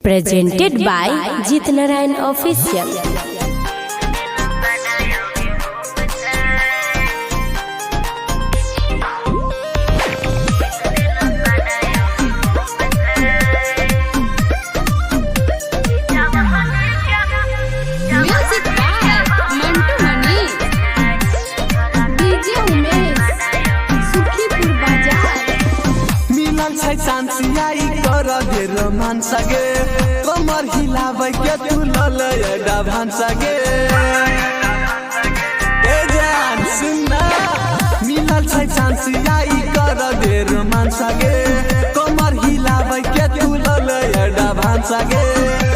Presented by Jeet Narayan Official. Music by Mantu Mani, DJ Umesh, Sukhipur Bazaar. मिलन छै चांसियाई कर दे Roman सगे कमर हिलाबै के तू ललयडा भान सगे ए जान सुनना मिलन छै चांसियाई कर दे रोमान सगे कमर हिलाबै के तू ललयडा भान सगे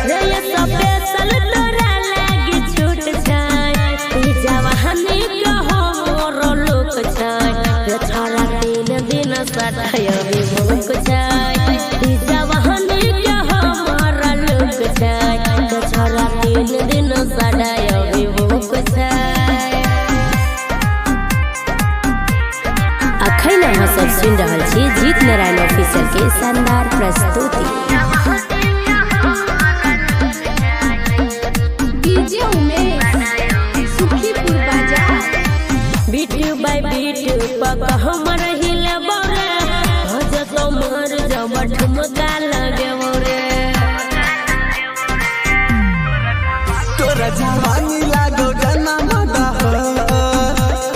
रे ये स्पेशल तोरा लागी छूट छै ई जवानी के हमर लोक छै रे छोरा तीन दिन सटायबी भूख छै ई जवानी के हमर लोक छै रे छोरा तीन दिन सटायबी भूख छै। अखन अहाँ सब सुनि रहल छी जीत नारायण ऑफिसर के शानदार प्रस्तुति। DJ Umesh, Sukhipur Bazaar. Beat by beat पक हमर हिलबो रे भज तोमर जब ठुमका लगेबो रे तोरा जवानी लागो जनम दह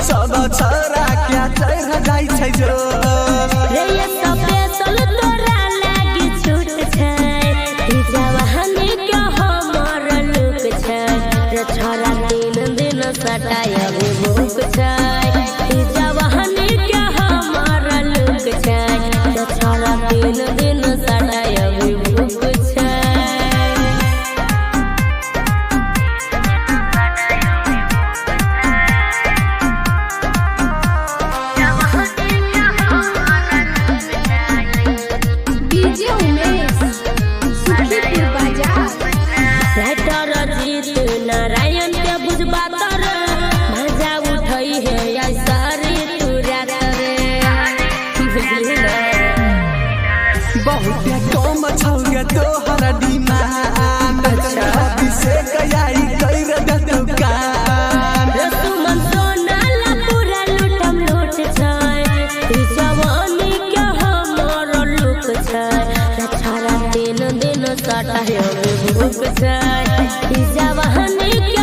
सब छोरा क्या चढ़ जाइ छै जो रे ये स्पेशल तोरा लागी छूट छै ई जवानी के हमर लुक छै रे छोरा तीन दिन सटायबी भूख छै ई जवानी के हमर लुक छै रे छोरा तीन दिन सटायबी भूख छै। DJ Umesh, Sukhipur Bazaar. Writer जीत नारायण के बुझबा तर मजा उठई है ऐसा रे तू रात रे बुझली ना बहुत कम छौगे तोहर डिमांड हदी से कयाई कैर दे दुकान रे सुमन सोनाला पूरा लूटम लूट छै ई जवानी के हमर लुक छै रे छोरा तीन दिन सटायबी भूख छै ई जवानी के